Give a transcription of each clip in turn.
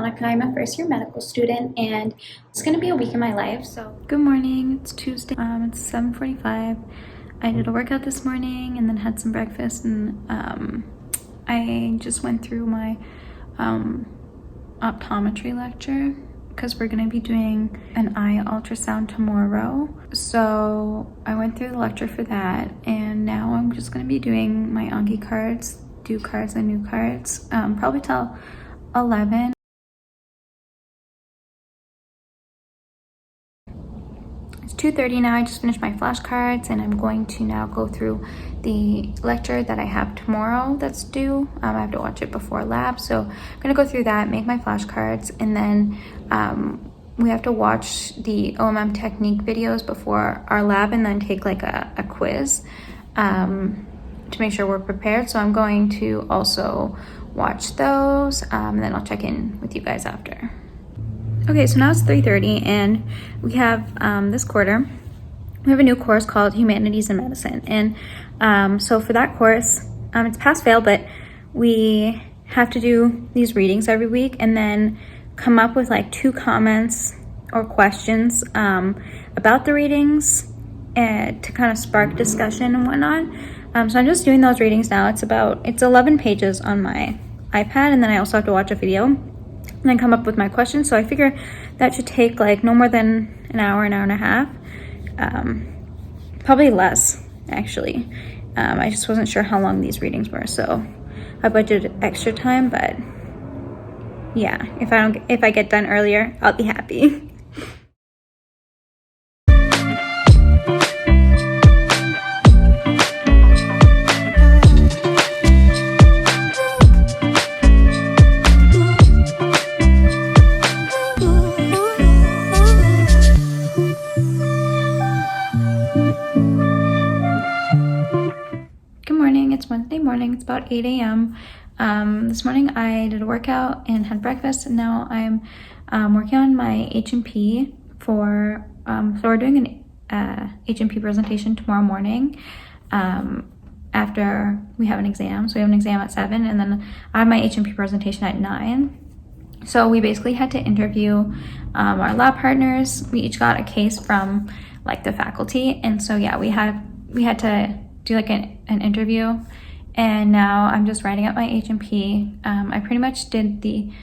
Monica. I'm a first year medical student and it's going to be a week in my life. So good morning, it's Tuesday. It's 7:45. I did a workout this morning and then had some breakfast, and I just went through my optometry lecture because we're going to be doing an eye ultrasound tomorrow. So I went through the lecture for that, and now I'm just going to be doing my Anki cards, due cards and new cards, probably till 11. It's 2:30 now. I just finished my flashcards and I'm going to now go through the lecture that I have tomorrow that's due. I have to watch it before lab, so I'm gonna go through that, make my flashcards, and then we have to watch the OMM technique videos before our lab and then take like a quiz to make sure we're prepared. So I'm going to also watch those, and then I'll check in with you guys after. Okay, so now it's 3:30 and we have this quarter, we have a new course called Humanities and Medicine. And so for that course, it's pass-fail, but we have to do these readings every week and then come up with like 2 comments or questions about the readings to kind of spark discussion and whatnot. So I'm just doing those readings now. It's 11 pages on my iPad, and then I also have to watch a video and then come up with my questions. So I figure that should take like no more than an hour and a half. Probably less, actually. I just wasn't sure how long these readings were, so I budgeted extra time, but yeah, if I get done earlier, I'll be happy. It's Wednesday morning. It's about 8 a.m. This morning I did a workout and had breakfast, and now I'm working on my H&P for, so we're doing an H&P presentation tomorrow morning after we have an exam. So we have an exam at 7, and then I have my H&P presentation at 9. So we basically had to interview our lab partners. We each got a case from like the faculty, and so yeah, we had to do like an interview, and now I'm just writing up my H&P. I pretty much did the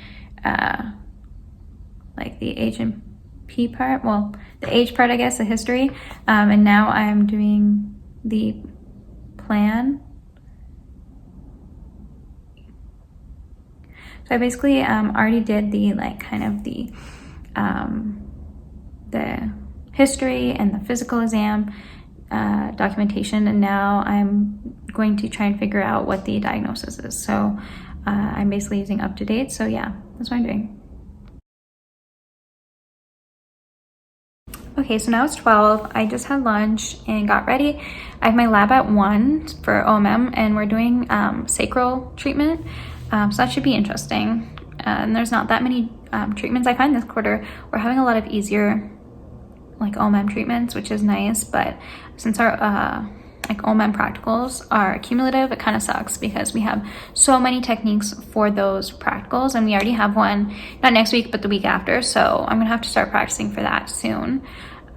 like the H&P part, well, the H part, I guess, the history, and now I'm doing the plan. So I basically already did the like kind of the history and the physical exam documentation, and now I'm going to try and figure out what the diagnosis is. So I'm basically using UpToDate. So yeah, that's what I'm doing. Okay, so now it's 12. I just had lunch and got ready. I have my lab at 1 for OMM, and we're doing sacral treatment. So that should be interesting. And there's not that many treatments. I find this quarter we're having a lot of easier like OMM treatments, which is nice, but since our like OMM practicals are cumulative, it kind of sucks because we have so many techniques for those practicals, and we already have one, not next week, but the week after, so I'm gonna have to start practicing for that soon.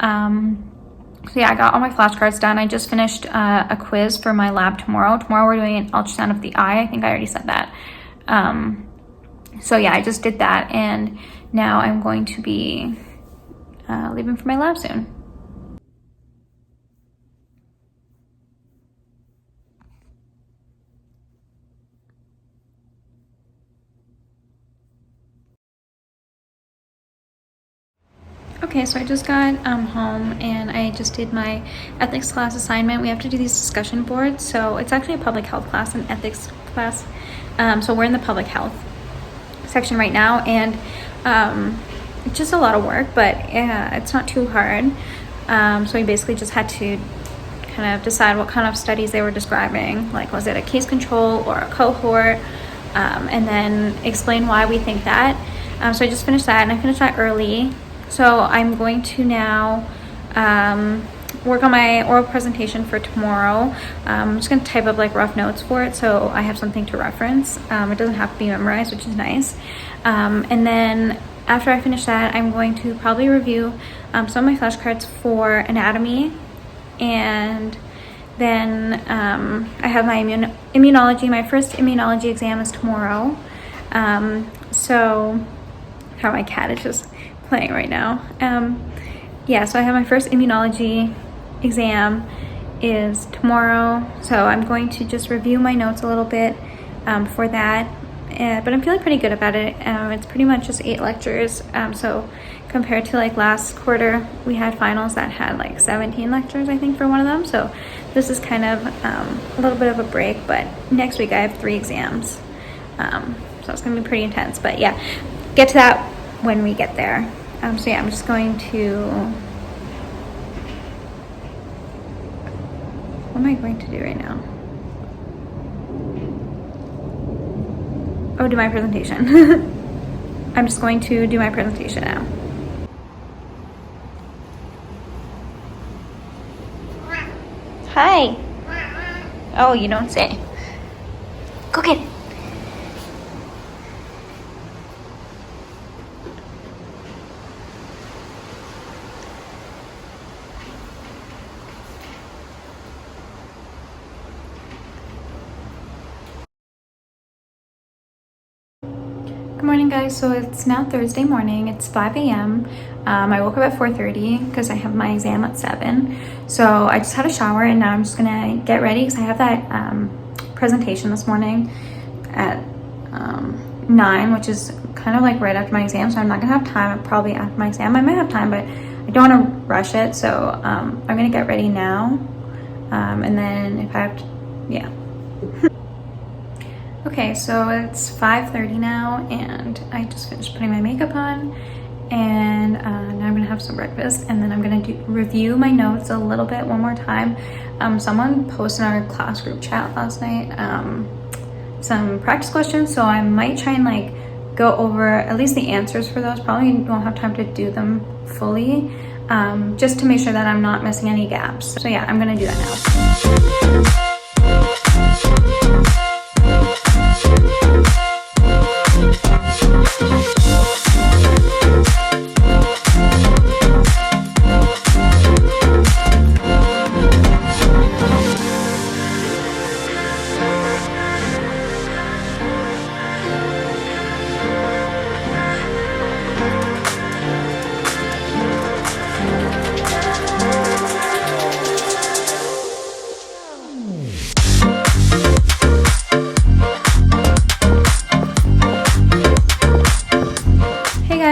So yeah, I got all my flashcards done. I just finished a quiz for my lab tomorrow. Tomorrow we're doing an ultrasound of the eye. I think I already said that. So yeah, I just did that, and now I'm going to be leaving for my lab soon. Okay, so I just got home and I just did my ethics class assignment. We have to do these discussion boards. So it's actually a public health class, an ethics class. So we're in the public health section right now, and it's just a lot of work, but it's not too hard. So we basically just had to kind of decide what kind of studies they were describing, like was it a case control or a cohort, and then explain why we think that. So I just finished that, and I finished that early. So I'm going to now work on my oral presentation for tomorrow. I'm just gonna type up like rough notes for it so I have something to reference. It doesn't have to be memorized, which is nice. And then after I finish that, I'm going to probably review some of my flashcards for anatomy, and then I have my immunology. My first immunology exam is tomorrow. So how my cat is just playing right now. Yeah, so I have my first immunology exam is tomorrow. So I'm going to just review my notes a little bit for that. But I'm feeling pretty good about it. It's pretty much just 8 lectures. So compared to like last quarter, we had finals that had like 17 lectures, I think, for one of them. So this is kind of a little bit of a break, but next week I have 3 exams. So it's gonna be pretty intense, but yeah, get to that when we get there. So yeah, I'm just going to, what am I going to do right now? Oh, do my presentation. I'm just going to do my presentation now. Hi. Oh, you don't say. Go get it. Good morning, guys. So it's now Thursday morning. It's 5 a.m. I woke up at 4:30 because I have my exam at 7. So I just had a shower and now I'm just gonna get ready because I have that presentation this morning at 9, which is kind of like right after my exam. So I'm not gonna have time probably after my exam. I might have time, but I don't want to rush it. So I'm gonna get ready now. And then if I have to, yeah. Okay, so it's 5:30 now and I just finished putting my makeup on, and now I'm gonna have some breakfast, and then I'm gonna review my notes a little bit one more time. Someone posted in our class group chat last night some practice questions, so I might try and like go over at least the answers for those. Probably won't have time to do them fully, just to make sure that I'm not missing any gaps. So yeah, I'm gonna do that now.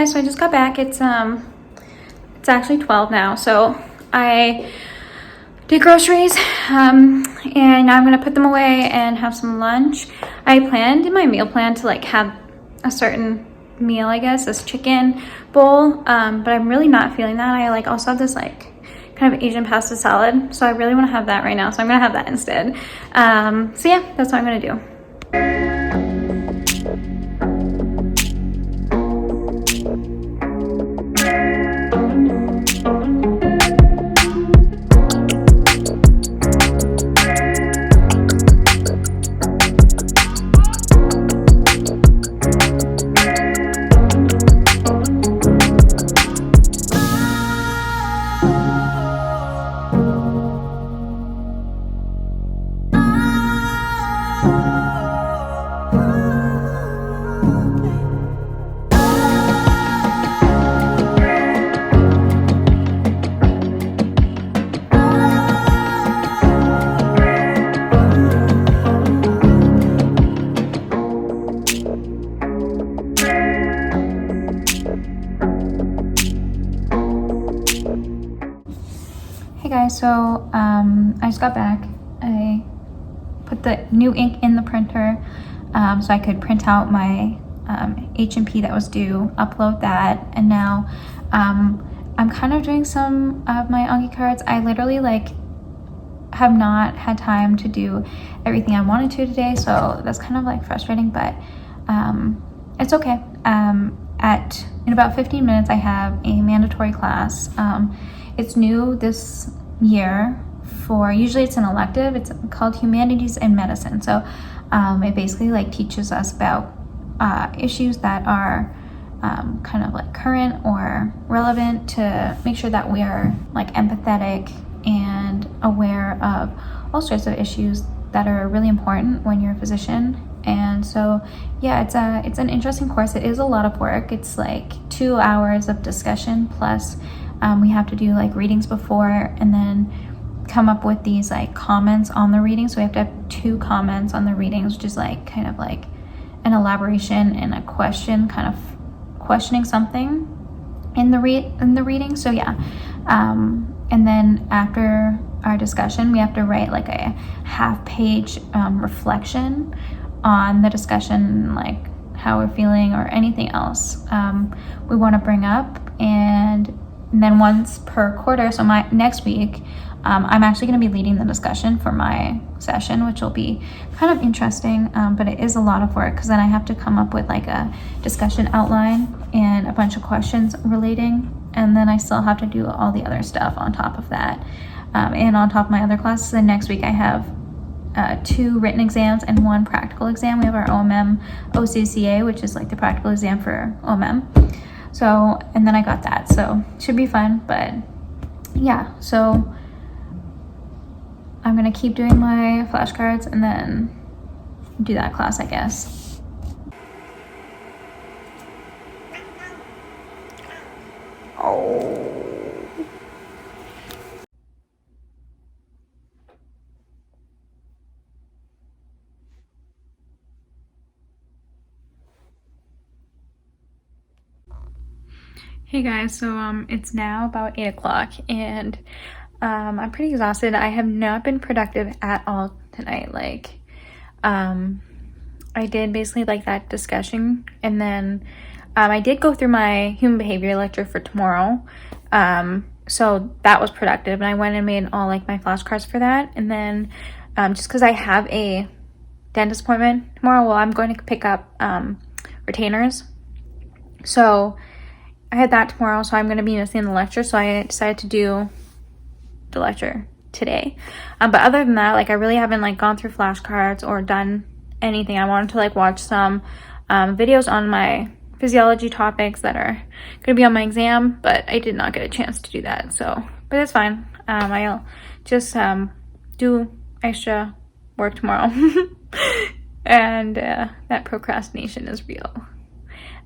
So I just got back. It's actually 12 now. So I did groceries and now I'm gonna put them away and have some lunch. I planned in my meal plan to like have a certain meal, I guess, this chicken bowl, but I'm really not feeling that. I like also have this like kind of Asian pasta salad, so I really want to have that right now, so I'm gonna have that instead. So yeah, that's what I'm gonna do. Guys, so I just got back. I put the new ink in the printer so I could print out my H&P that was due, upload that, and now I'm kind of doing some of my Anki cards. I literally like have not had time to do everything I wanted to today, so that's kind of like frustrating, but it's okay. In about 15 minutes I have a mandatory class. It's new this year for, usually it's an elective, it's called Humanities and Medicine. So it basically like teaches us about issues that are kind of like current or relevant, to make sure that we are like empathetic and aware of all sorts of issues that are really important when you're a physician. And so yeah, it's an interesting course. It is a lot of work. It's like 2 hours of discussion plus we have to do like readings before, and then come up with these like comments on the reading. So we have to have 2 comments on the readings, which is like kind of like an elaboration and a question, kind of questioning something in the reading. So yeah, and then after our discussion, we have to write like a half-page reflection on the discussion, like how we're feeling or anything else we want to bring up. And then once per quarter, so my next week, I'm actually going to be leading the discussion for my session, which will be kind of interesting, but it is a lot of work because then I have to come up with like a discussion outline and a bunch of questions relating, and then I still have to do all the other stuff on top of that, and on top of my other classes. And next week I have 2 written exams and 1 practical exam. We have our OMM OCCA, which is like the practical exam for OMM. So, and then I got that, so should be fun. But yeah, so I'm gonna keep doing my flashcards and then do that class, I guess. Oh. Hey guys, so it's now about 8 o'clock and I'm pretty exhausted. I have not been productive at all tonight. Like I did basically like that discussion, and then I did go through my human behavior lecture for tomorrow, so that was productive, and I went and made all like my flashcards for that. And then just because I have a dentist appointment tomorrow, well, I'm going to pick up retainers, so I had that tomorrow, so I'm going to be missing the lecture, so I decided to do the lecture today. But other than that, like I really haven't like gone through flashcards or done anything. I wanted to like watch some videos on my physiology topics that are going to be on my exam, but I did not get a chance to do that. So, but it's fine. I'll just do extra work tomorrow. And that procrastination is real.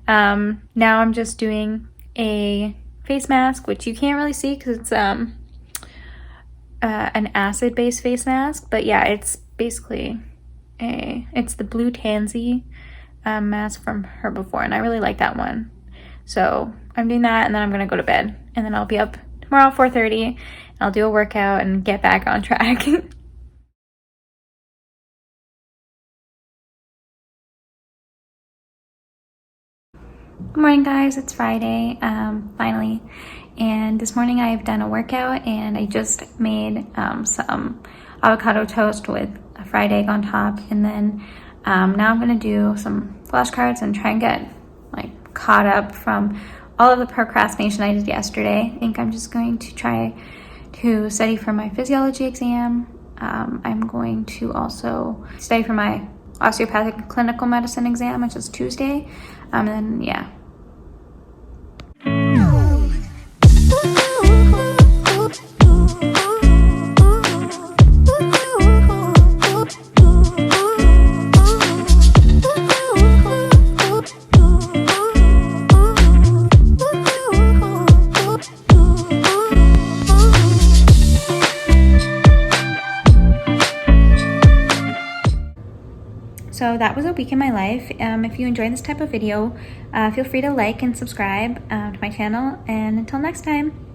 Now I'm just doing a face mask, which you can't really see because it's an acid-based face mask, but yeah, it's basically it's the Blue Tansy mask from Herbivore, and I really like that one. So I'm doing that, and then I'm gonna go to bed, and then I'll be up tomorrow 4:30, and I'll do a workout and get back on track. Good morning guys, it's Friday, finally, and this morning I've done a workout and I just made some avocado toast with a fried egg on top, and then now I'm gonna do some flashcards and try and get like caught up from all of the procrastination I did yesterday. I think I'm just going to try to study for my physiology exam. I'm going to also study for my osteopathic clinical medicine exam, which is Tuesday, and then yeah. So that was a week in my life. If you enjoyed this type of video, feel free to like and subscribe to my channel, and until next time.